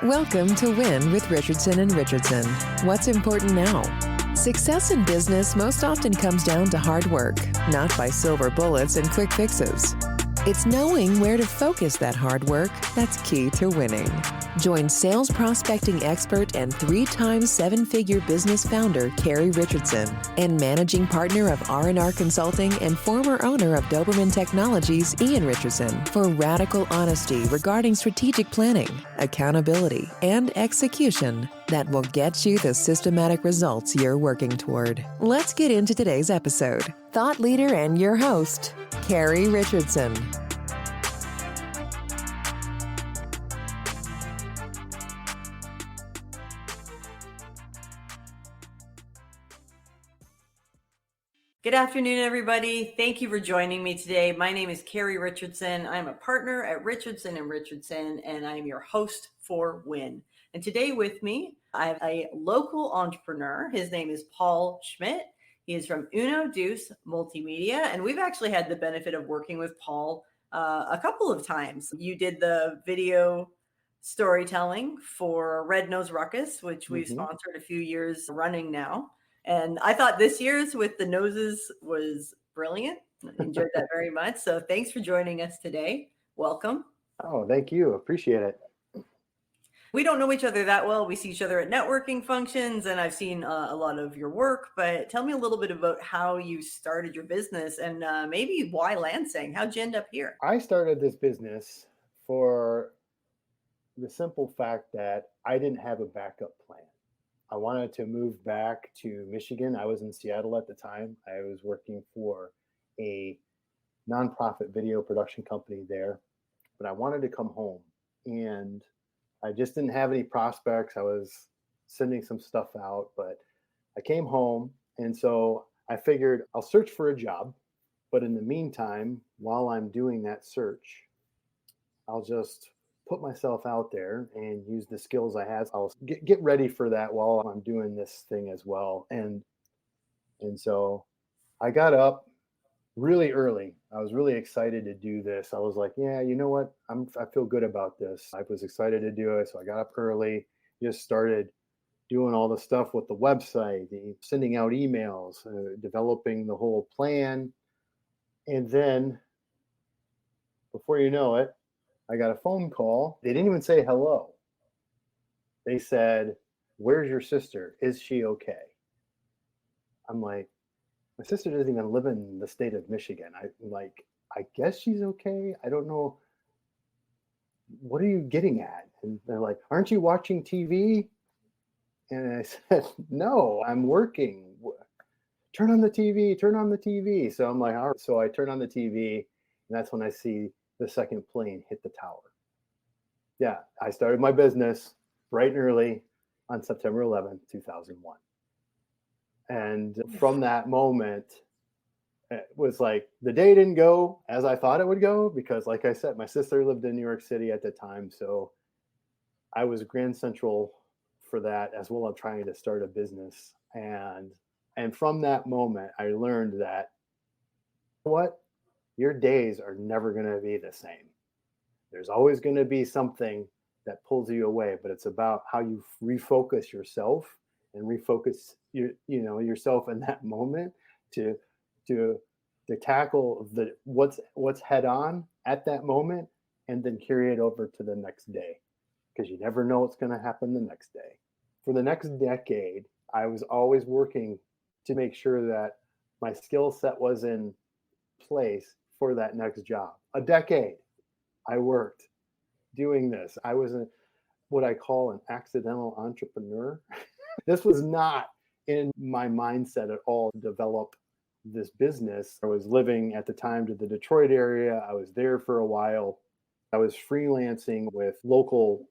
Welcome to Win with Richardson and Richardson. What's important now? Success in business most often comes down to hard work, not by silver bullets and quick fixes. It's knowing where to focus that hard work that's key to winning. Join sales prospecting expert and 3-time seven-figure business founder Carrie Richardson and managing partner of R&R Consulting and former owner of Doberman Technologies, Ian Richardson, for radical honesty regarding strategic planning, accountability, and execution that will get you the systematic results you're working toward. Let's get into today's episode. Thought leader and your host, Carrie Richardson. Good afternoon, everybody. Thank you for joining me today. My name is Carrie Richardson. I'm a partner at Richardson and Richardson, and I'm your host for Win. And today with me, I have a local entrepreneur. His name is Paul Schmidt. He is from Uno Deuce Multimedia, and we've actually had the benefit of working with Paul a couple of times. You did the video storytelling for Red Nose Ruckus, which we've sponsored a few years running now. And I thought this year's with the noses was brilliant. I enjoyed that very much. So thanks for joining us today. Welcome. Oh, thank you. Appreciate it. We don't know each other that well. We see each other at networking functions, and I've seen a lot of your work. But tell me a little bit about how you started your business and maybe why Lansing. How'd you end up here? I started this business for the simple fact that I didn't have a backup plan. I wanted to move back to Michigan. I was in Seattle at the time. I was working for a nonprofit video production company there, but I wanted to come home. And I just didn't have any prospects. I was sending some stuff out, but I came home. And so I figured I'll search for a job. But in the meantime, while I'm doing that search, I'll just put myself out there and use the skills I have. I'll get ready for that while I'm doing this thing as well. And so I got up really early. I was really excited to do this. I was like, yeah, you know what? I feel good about this. I was excited to do it. So I got up early, just started doing all the stuff with the website, sending out emails, developing the whole plan. And then before you know it, I got a phone call. They didn't even say hello. They said, "Where's your sister? Is she okay?" I'm like, my sister doesn't even live in the state of Michigan. I'm like, I guess she's okay. I don't know. What are you getting at? And they're like, aren't you watching TV? And I said, no, I'm working. Turn on the TV, turn on the TV. So I'm like, all right. So I turn on the TV, and that's when I see the second plane hit the tower. Yeah, I started my business bright and early on September 11th, 2001. And from that moment, it was like the day didn't go as I thought it would go because, like I said, my sister lived in New York City at the time. So I was Grand Central for that as well as trying to start a business. And from that moment, I learned that, your days are never going to be the same. There's always going to be something that pulls you away, but it's about how you refocus yourself and refocus yourself in that moment to tackle what's head on at that moment and then carry it over to the next day, because you never know what's going to happen the next day. For the next decade, I was always working to make sure that my skill set was in place for that next job. A decade I worked doing this. I was what I call an accidental entrepreneur. This was not in my mindset at all to develop this business. I was living at the time to the Detroit area. I was there for a while. I was freelancing with local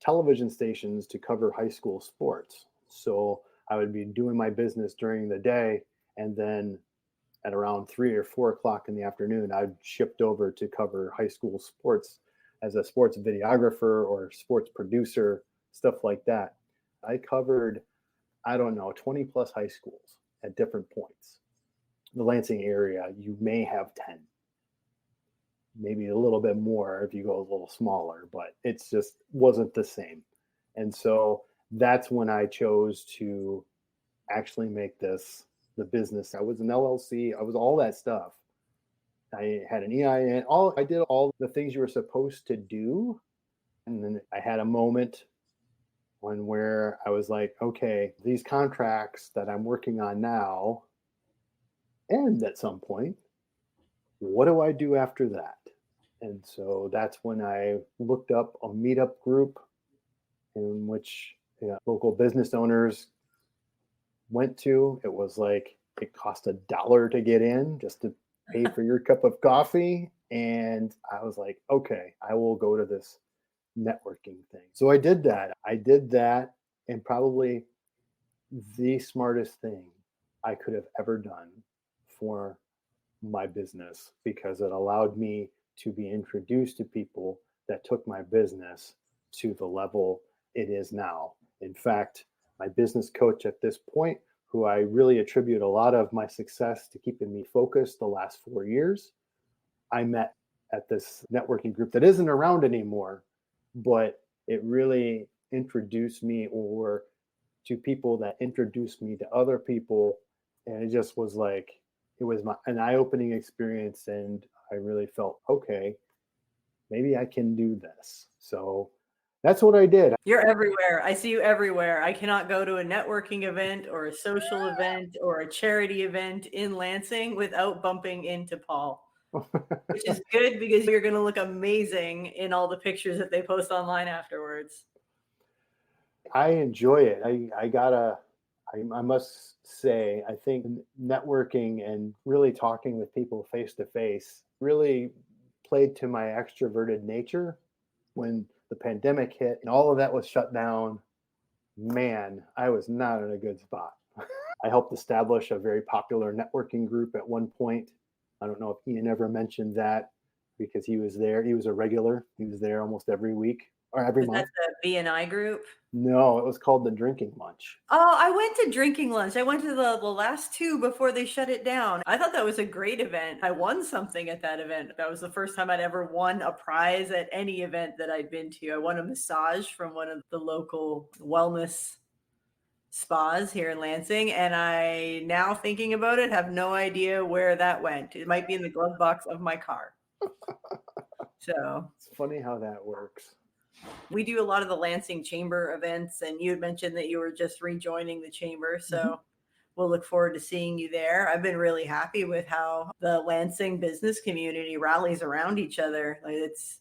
television stations to cover high school sports. So I would be doing my business during the day, and then at around 3 or 4 o'clock in the afternoon, I'd shipped over to cover high school sports as a sports videographer or sports producer, stuff like that. I covered, 20 plus high schools at different points. The Lansing area, you may have 10, maybe a little bit more if you go a little smaller, but it's just wasn't the same. And so that's when I chose to actually make this the business. I was an LLC. I was all that stuff. I had an EIN. I did all the things you were supposed to do. And then I had a moment where I was like, okay, these contracts that I'm working on now end at some point. What do I do after that? And so that's when I looked up a meetup group in which local business owners went to. It was like it cost $1 to get in just to pay for your cup of coffee. And I was like, okay, I will go to this networking thing. So I did that. And probably the smartest thing I could have ever done for my business, because it allowed me to be introduced to people that took my business to the level it is now. In fact, my business coach at this point, who I really attribute a lot of my success to keeping me focused the last 4 years, I met at this networking group that isn't around anymore, but it really introduced me or to people that introduced me to other people. And it just was like, it was an eye-opening experience. And I really felt, okay, maybe I can do this. So that's what I did. You're everywhere. I see you everywhere. I cannot go to a networking event or a social event or a charity event in Lansing without bumping into Paul, which is good because you're going to look amazing in all the pictures that they post online afterwards. I enjoy it. I must say, I think networking and really talking with people face to face really played to my extroverted nature. When the pandemic hit and all of that was shut down, man, I was not in a good spot. I helped establish a very popular networking group at one point. I don't know if Ian ever mentioned that, because he was there. He was a regular. He was there almost every week or every Was that month. the BNI group? No, it was called the Drinking Lunch. Oh, I went to drinking lunch. I went to the last two before they shut it down. I thought that was a great event. I won something at that event. That was the first time I'd ever won a prize at any event that I'd been to. I won a massage from one of the local wellness spas here in Lansing. And I, now thinking about it, have no idea where that went. It might be in the glove box of my car. So It's funny how that works. we do a lot of the Lansing Chamber events, and you had mentioned that you were just rejoining the chamber. So we'll look forward to seeing you there. I've been really happy with how the Lansing business community rallies around each other. Like, it's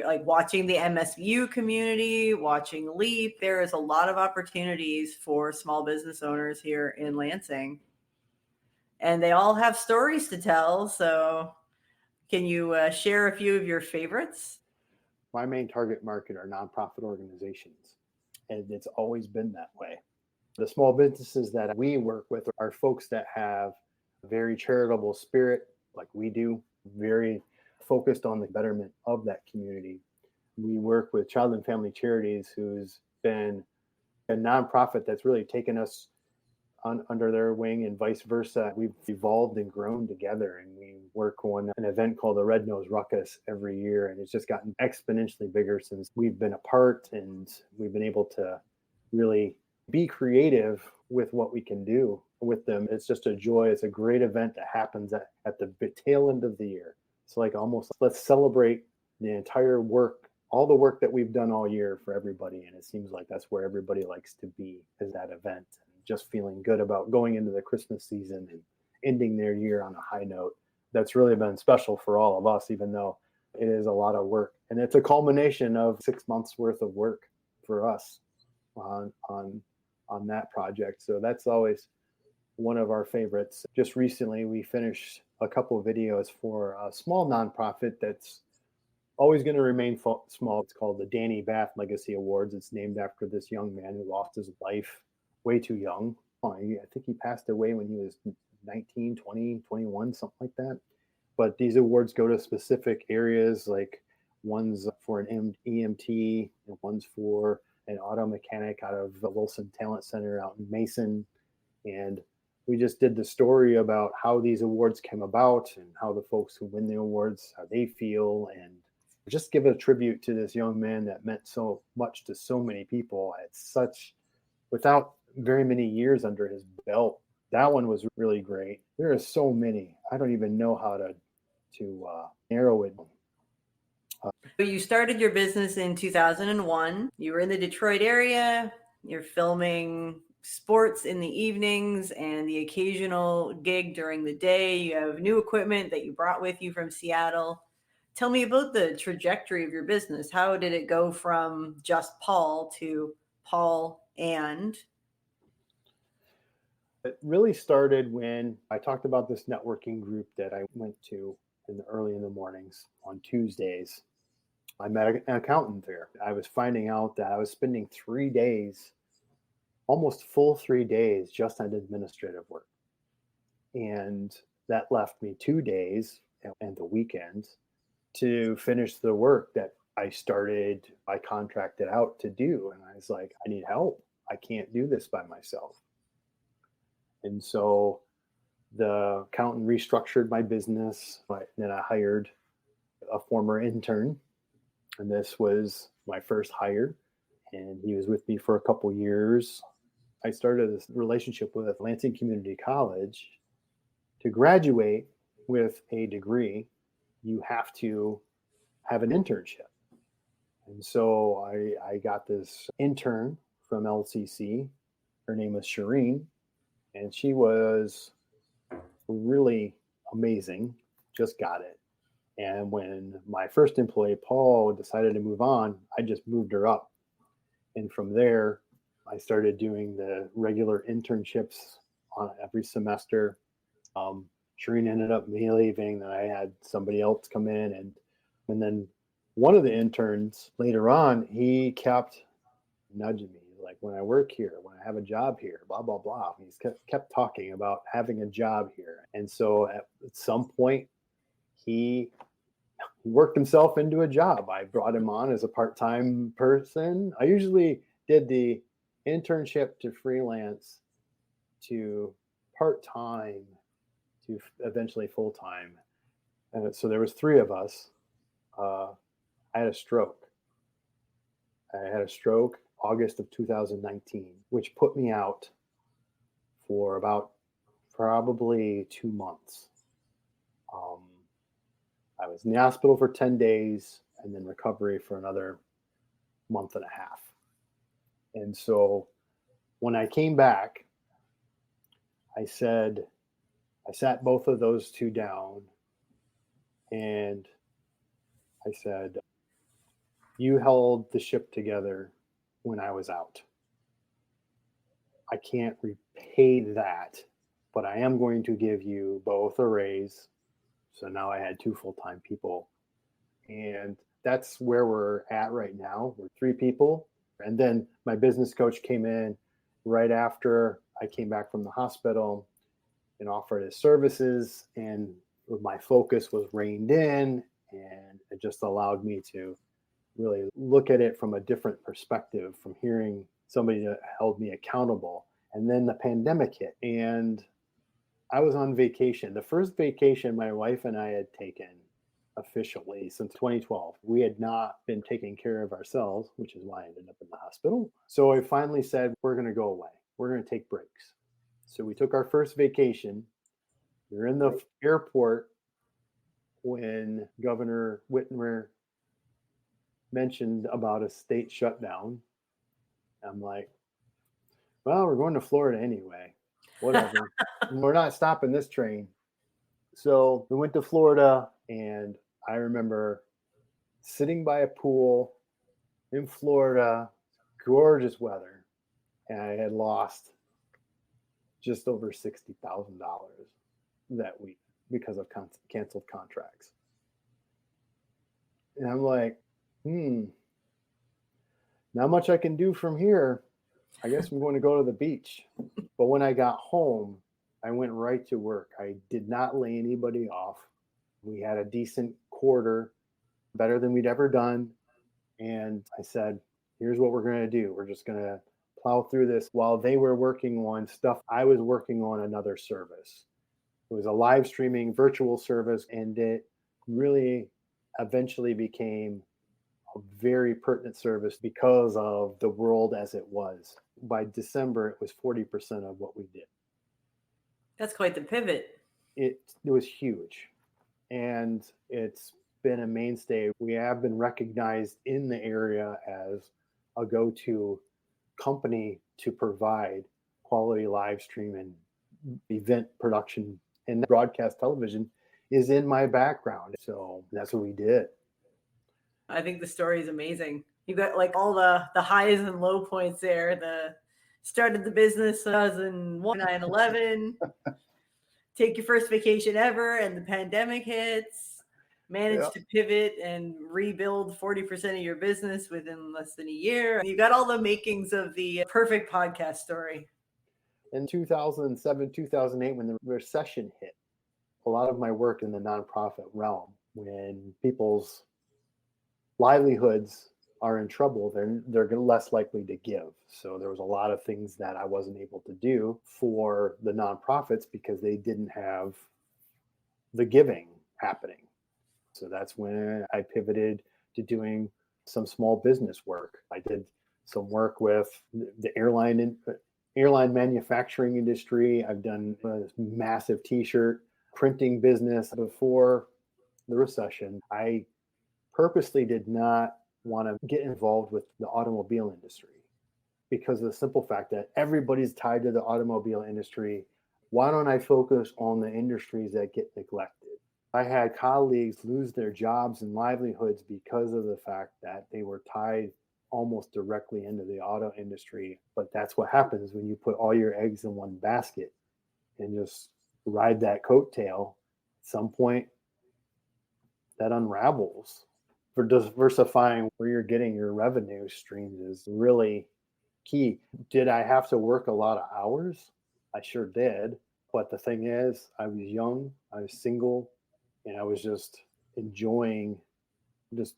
like watching the MSU community, watching LEAP. There is a lot of opportunities for small business owners here in Lansing, and they all have stories to tell. So can you share a few of your favorites? My main target market are nonprofit organizations, and it's always been that way. The small businesses that we work with are folks that have a very charitable spirit, like we do, very focused on the betterment of that community. We work with Child and Family Charities, who's been a nonprofit that's really taken us under their wing, and vice versa. We've evolved and grown together, and we work on an event called the Red Nose Ruckus every year, and it's just gotten exponentially bigger since we've been apart, and we've been able to really be creative with what we can do with them. It's just a joy. It's a great event that happens at the tail end of the year. It's like almost, let's celebrate the entire work, all the work that we've done all year for everybody. And it seems like that's where everybody likes to be, is that event. Just feeling good about going into the Christmas season and ending their year on a high note. That's really been special for all of us, even though it is a lot of work. And it's a culmination of 6 months worth of work for us on that project. So that's always one of our favorites. Just recently, we finished a couple of videos for a small nonprofit that's always going to remain small. It's called the Danny Bath Legacy Awards. It's named after this young man who lost his life way too young. I think he passed away when he was 19, 20, 21, something like that. But these awards go to specific areas, like one's for an EMT, and one's for an auto mechanic out of the Wilson Talent Center out in Mason. And we just did the story about how these awards came about and how the folks who win the awards, how they feel. And Just give a tribute to this young man that meant so much to so many people at such, without very many years under his belt. That one was really great. There are so many. I don't even know how to narrow it. So you started your business in 2001. You were in the Detroit area. You're filming sports in the evenings and the occasional gig during the day. You have new equipment that you brought with you from Seattle. Tell me about the trajectory of your business. How did it go from just Paul to Paul and? It really started when I talked about this networking group that I went to early in the mornings on Tuesdays. I met an accountant there. I was finding out that I was spending 3 days, almost full 3 days, just on administrative work. And that left me 2 days and the weekends to finish the work that I contracted out to do. And I was like, I need help. I can't do this by myself. And so the accountant restructured my business. Then I hired a former intern, and this was my first hire. And he was with me for a couple years. I started this relationship with Lansing Community College. To graduate with a degree, you have to have an internship. And so I got this intern from LCC. Her name was Shireen, and she was really amazing. Just got it. And when my first employee, Paul, decided to move on, I just moved her up. And from there, I started doing the regular internships on every semester. Shireen ended up me leaving, then I had somebody else come in, and then one of the interns later on, he kept nudging me, like, when I work here, when I have a job here, blah blah blah. He's kept talking about having a job here, and so at some point, he worked himself into a job. I brought him on as a part-time person. I usually did the internship to freelance to part-time to eventually full-time. And so there was three of us. I had a stroke. August of 2019, which put me out for about probably 2 months. I was in the hospital for 10 days and then recovery for another month and a half. And so when I came back, I sat both of those two down and I said, you held the ship together when I was out. I can't repay that, but I am going to give you both a raise. So now I had two full-time people. And that's where we're at right now. We're three people. And then my business coach came in right after I came back from the hospital and offered his services. And my focus was reined in, and it just allowed me to really look at it from a different perspective, from hearing somebody that held me accountable. And then the pandemic hit, and I was on vacation. The first vacation my wife and I had taken officially since 2012. We had not been taking care of ourselves, which is why I ended up in the hospital. So I finally said, we're going to go away. We're going to take breaks. So we took our first vacation. We were in the airport when Governor Whitmer mentioned about a state shutdown. I'm like, well, we're going to Florida anyway. Whatever. We're not stopping this train. So we went to Florida, and I remember sitting by a pool in Florida, gorgeous weather, and I had lost just over $60,000 that week because of canceled contracts. And I'm like, not much I can do from here. I guess I'm going to go to the beach. But when I got home, I went right to work. I did not lay anybody off. We had a decent quarter, better than we'd ever done. And I said, here's what we're going to do. We're just going to plow through this. While they were working on stuff, I was working on another service. It was a live streaming virtual service, and it really eventually became a very pertinent service because of the world as it was. By December, it was 40% of what we did. That's quite the pivot. It was huge, and it's been a mainstay. We have been recognized in the area as a go-to company to provide quality live stream and event production, and broadcast television is in my background. So that's what we did. I think the story is amazing. You got like all the highs and low points there. The started the business 2001, 9/11, take your first vacation ever, and the pandemic hits. Managed to pivot and rebuild 40% of your business within less than a year. You got all the makings of the perfect podcast story. In 2007, 2008, when the recession hit, a lot of my work in the nonprofit realm, when people's livelihoods are in trouble, they're less likely to give. So there was a lot of things that I wasn't able to do for the nonprofits because they didn't have the giving happening. So that's when I pivoted to doing some small business work. I did some work with the airline manufacturing industry. I've done a massive t-shirt printing business before the recession. I purposely did not want to get involved with the automobile industry because of the simple fact that everybody's tied to the automobile industry. Why don't I focus on the industries that get neglected? I had colleagues lose their jobs and livelihoods because of the fact that they were tied almost directly into the auto industry. But that's what happens when you put all your eggs in one basket and just ride that coattail. At some point, that unravels. For diversifying where you're getting your revenue streams is really key. Did I have to work a lot of hours? I sure did. But the thing is, I was young, I was single, and I was just enjoying just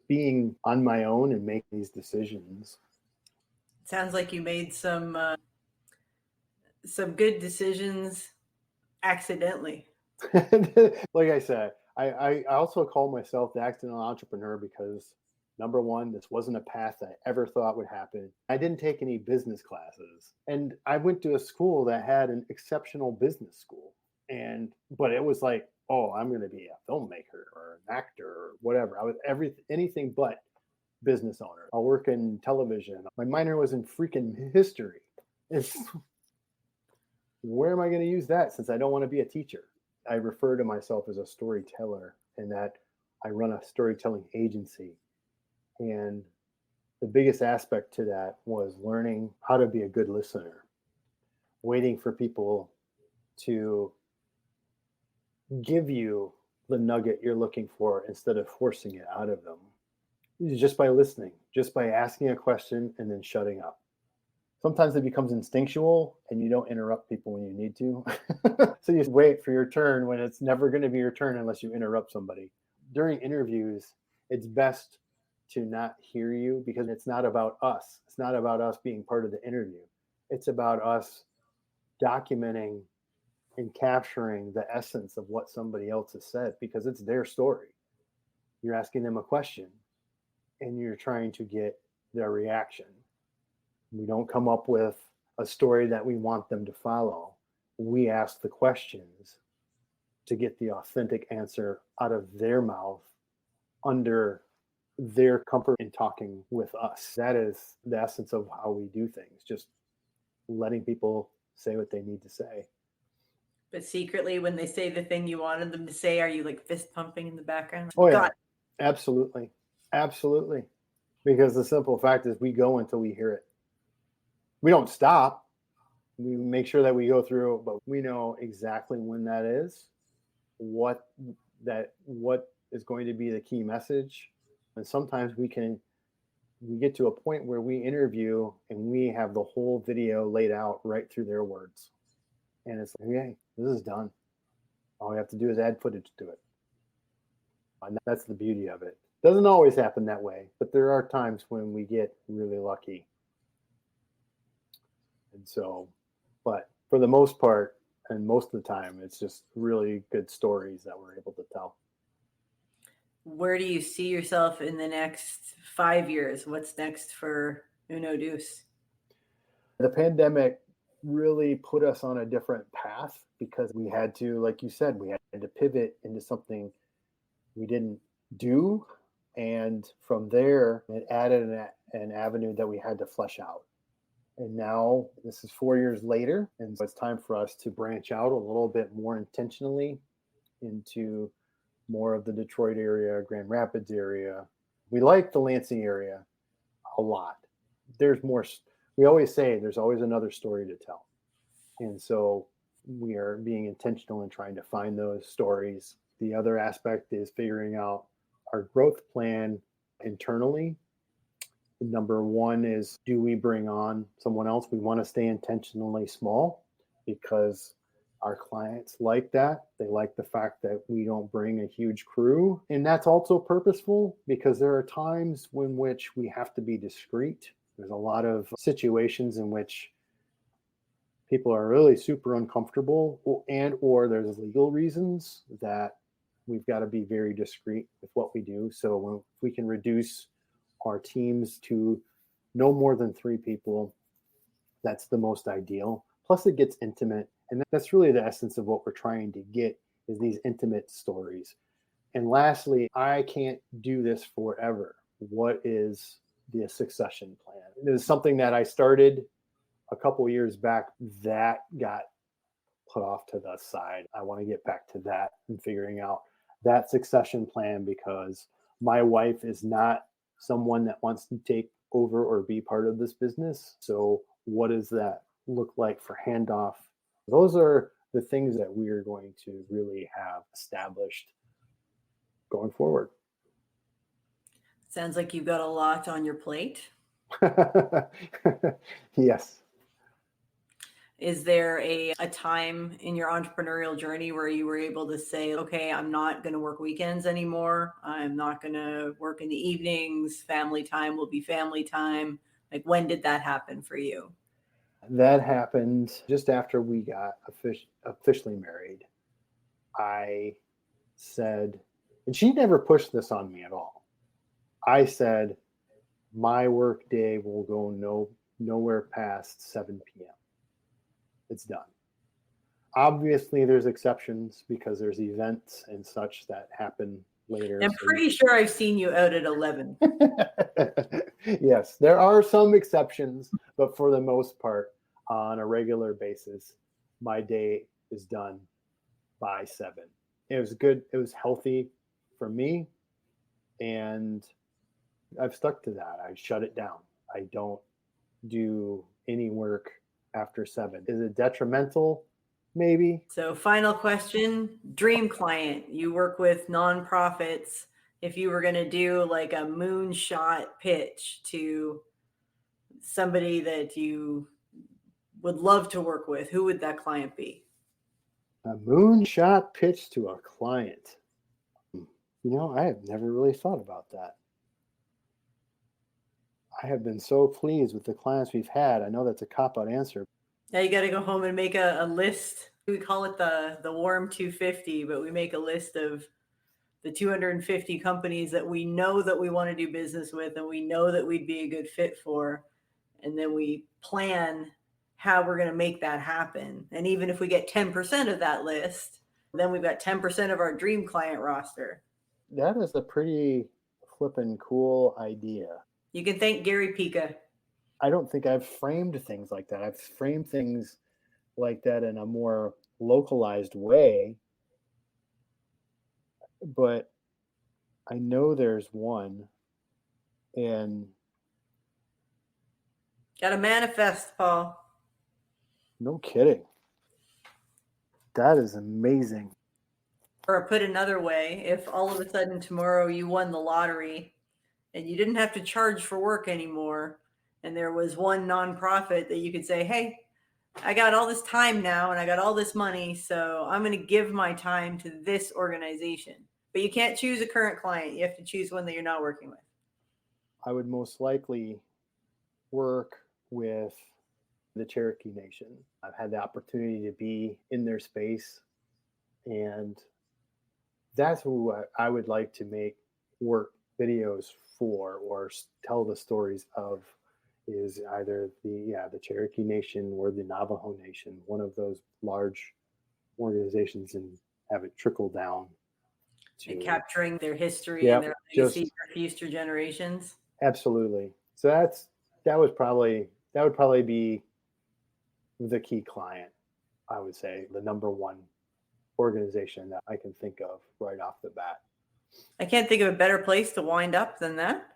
being on my own and making these decisions. Sounds like you made some good decisions accidentally. Like I said, I also call myself the accidental entrepreneur because number one, this wasn't a path I ever thought would happen. I didn't take any business classes, and I went to a school that had an exceptional business school. But it was like, oh, I'm going to be a filmmaker or an actor or whatever. I was anything but business owner. I'll work in television. My minor was in freaking history. Where am I going to use that since I don't want to be a teacher? I refer to myself as a storyteller in that I run a storytelling agency. And the biggest aspect to that was learning how to be a good listener, waiting for people to give you the nugget you're looking for instead of forcing it out of them. Just by listening, just by asking a question and then shutting up. Sometimes it becomes instinctual and you don't interrupt people when you need to. So you wait for your turn when it's never going to be your turn unless you interrupt somebody. During interviews, it's best to not hear you because it's not about us. It's not about us being part of the interview. It's about us documenting and capturing the essence of what somebody else has said because it's their story. You're asking them a question and you're trying to get their reaction. We don't come up with a story that we want them to follow. We ask the questions to get the authentic answer out of their mouth under their comfort in talking with us. That is the essence of how we do things, just letting people say what they need to say. But secretly, when they say the thing you wanted them to say, are you like fist pumping in the background? Oh, yeah, absolutely. Absolutely. Because the simple fact is we go until we hear it. We don't stop. We make sure that we go through, but we know exactly when that is, what is going to be the key message. And sometimes we get to a point where we interview and we have the whole video laid out right through their words. And it's like, okay, this is done. All we have to do is add footage to it. And that's the beauty of it. Doesn't always happen that way, but there are times when we get really lucky. And so, but for the most part, and most of the time, it's just really good stories that we're able to tell. Where do you see yourself in the next 5 years? What's next for Uno Deuce? The pandemic really put us on a different path because we had to, like you said, we had to pivot into something we didn't do. And from there, it added an avenue that we had to flesh out. And now this is 4 years later. And so it's time for us to branch out a little bit more intentionally into more of the Detroit area, Grand Rapids area. We like the Lansing area a lot. There's more, we always say there's always another story to tell. And so we are being intentional in trying to find those stories. The other aspect is figuring out our growth plan internally. Number one is, do we bring on someone else? We want to stay intentionally small because our clients like that. They like the fact that we don't bring a huge crew. And that's also purposeful because there are times in which we have to be discreet. There's a lot of situations in which people are really super uncomfortable and or there's legal reasons that we've got to be very discreet with what we do. So when we can reduce our teams to no more than 3 people, that's the most ideal. Plus it gets intimate. And that's really the essence of what we're trying to get is these intimate stories. And lastly, I can't do this forever. What is the succession plan? It is something that I started a couple years back that got put off to the side. I want to get back to that and figuring out that succession plan because my wife is not someone that wants to take over or be part of this business. So what does that look like for handoff? Those are the things that we are going to really have established going forward. Sounds like you've got a lot on your plate. Yes. Is there a time in your entrepreneurial journey where you were able to say, okay, I'm not going to work weekends anymore. I'm not going to work in the evenings. Family time will be family time. Like, when did that happen for you? That happened just after we got officially married. I said, and she never pushed this on me at all. I said, my work day will go nowhere past 7 p.m. It's done. Obviously, there's exceptions because there's events and such that happen later. I'm pretty sure I've seen you out at 11. Yes, there are some exceptions, but for the most part, on a regular basis, my day is done by 7. It was good. It was healthy for me. And I've stuck to that. I shut it down. I don't do any work after 7. Is it detrimental? Maybe. So, final question, dream client. You work with nonprofits. If you were going to do like a moonshot pitch to somebody that you would love to work with, who would that client be? A moonshot pitch to a client. I have never really thought about that. I have been so pleased with the clients we've had. I know that's a cop-out answer. Now you got to go home and make a list. We call it the warm 250, but we make a list of the 250 companies that we know that we want to do business with and we know that we'd be a good fit for. And then we plan how we're going to make that happen. And even if we get 10% of that list, then we've got 10% of our dream client roster. That is a pretty flippin' cool idea. You can thank Gary Pica. I don't think I've framed things like that. I've framed things like that in a more localized way. But I know there's one. And got to manifest, Paul. No kidding. That is amazing. Or put another way, if all of a sudden tomorrow you won the lottery and you didn't have to charge for work anymore, and there was one nonprofit that you could say, hey, I got all this time now and I got all this money, so I'm going to give my time to this organization. But you can't choose a current client. You have to choose one that you're not working with. I would most likely work with the Cherokee Nation. I've had the opportunity to be in their space, and that's who I would like to make work videos for or tell the stories of is either the Cherokee Nation or the Navajo Nation, one of those large organizations, and have it trickle down And to capturing their history and yep, their just legacy for future generations. absolutely. So that would probably be the key client. I would say the number one organization that I can think of right off the bat. I can't think of a better place to wind up than that.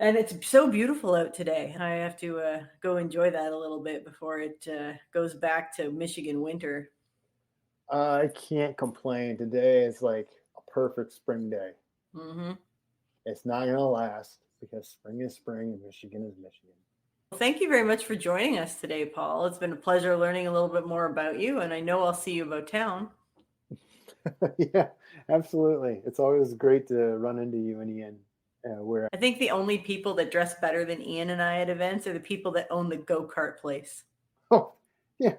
And it's so beautiful out today. I have to go enjoy that a little bit before it goes back to Michigan winter. I can't complain. Today is like a perfect spring day. Mm-hmm. It's not going to last because spring is spring and Michigan is Michigan. Well, thank you very much for joining us today, Paul. It's been a pleasure learning a little bit more about you, and I know I'll see you about town. Yeah, absolutely. It's always great to run into you and Ian. I think the only people that dress better than Ian and I at events are the people that own the go-kart place. Oh, yeah.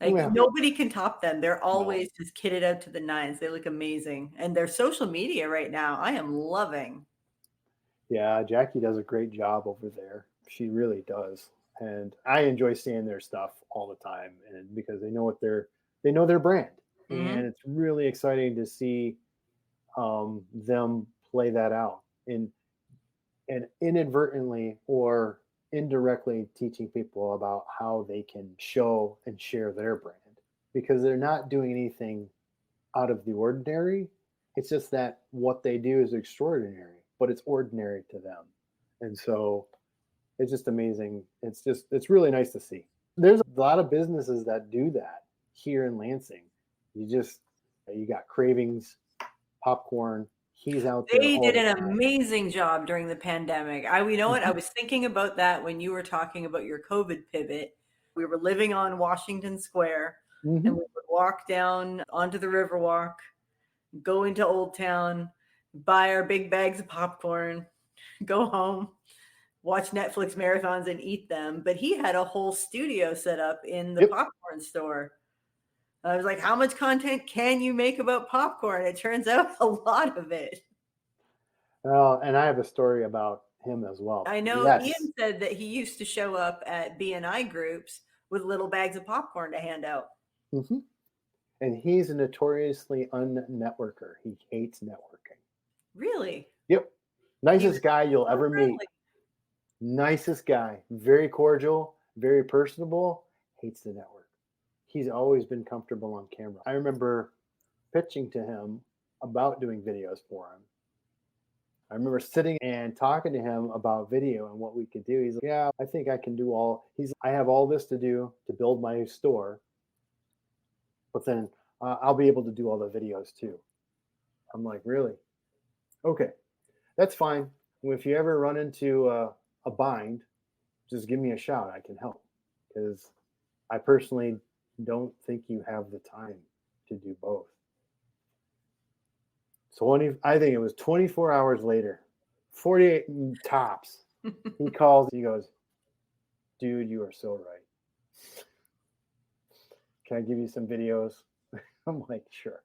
Like Well, nobody can top them. They're always just kitted out to the nines. They look amazing. And their social media right now, I am loving. yeah, Jackie does a great job over there. She really does. And I enjoy seeing their stuff all the time, and because they know their brand. Mm-hmm. And it's really exciting to see them play that out and inadvertently or indirectly teaching people about how they can show and share their brand, because they're not doing anything out of the ordinary. It's just that what they do is extraordinary, but it's ordinary to them. And so it's just amazing. It's really nice to see. There's a lot of businesses that do that here in Lansing. You got Cravings, Popcorn. He's out there. They did an amazing job during the pandemic. You know what? I was thinking about that when you were talking about your COVID pivot. We were living on Washington Square, and we would walk down onto the Riverwalk, go into Old Town, buy our big bags of popcorn, go home, watch Netflix marathons and eat them. But he had a whole studio set up in the popcorn store. I was like, how much content can you make about popcorn? It turns out a lot of it. Well, and I have a story about him as well. I know Ian said that he used to show up at B&I groups with little bags of popcorn to hand out. Mm-hmm. And he's a notoriously un-networker. He hates networking. Really? Yep. Nicest guy you'll ever meet. Nicest guy. Very cordial, very personable, hates the network. He's always been comfortable on camera. I remember pitching to him about doing videos for him. I remember sitting and talking to him about video and what we could do. He's like, yeah, I think I can do I have all this to do to build my store, but then I'll be able to do all the videos too. I'm like, really? Okay, that's fine. If you ever run into a bind, just give me a shout. I can help, because I personally don't think you have the time to do both. So I think it was 24 hours later, 48 tops, he calls, he goes, dude, you are so right. Can I give you some videos? I'm like, sure.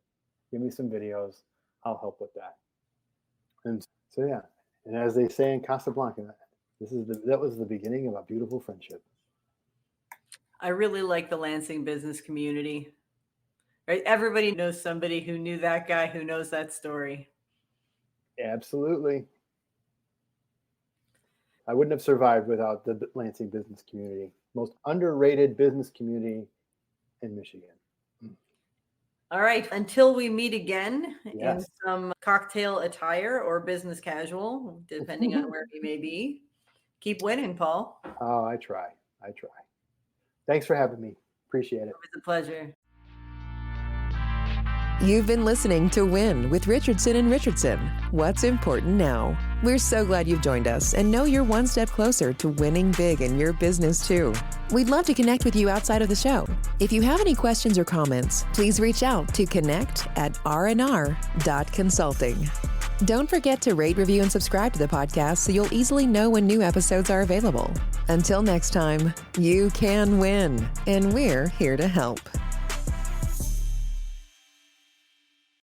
Give me some videos. I'll help with that. And so, yeah. And as they say in Casablanca, that was the beginning of a beautiful friendship. I really like the Lansing business community. Right? Everybody knows somebody who knew that guy who knows that story. Absolutely. I wouldn't have survived without the Lansing business community. Most underrated business community in Michigan. All right. Until we meet again Yes. in some cocktail attire or business casual, depending on where we may be, keep winning, Paul. Oh, I try. Thanks for having me. Appreciate it. It was a pleasure. You've been listening to Win with Richardson and Richardson. What's important now? We're so glad you've joined us and know you're one step closer to winning big in your business too. We'd love to connect with you outside of the show. If you have any questions or comments, please reach out to connect@rnr.consulting. Don't forget to rate, review, and subscribe to the podcast so you'll easily know when new episodes are available. Until next time, you can win, and we're here to help.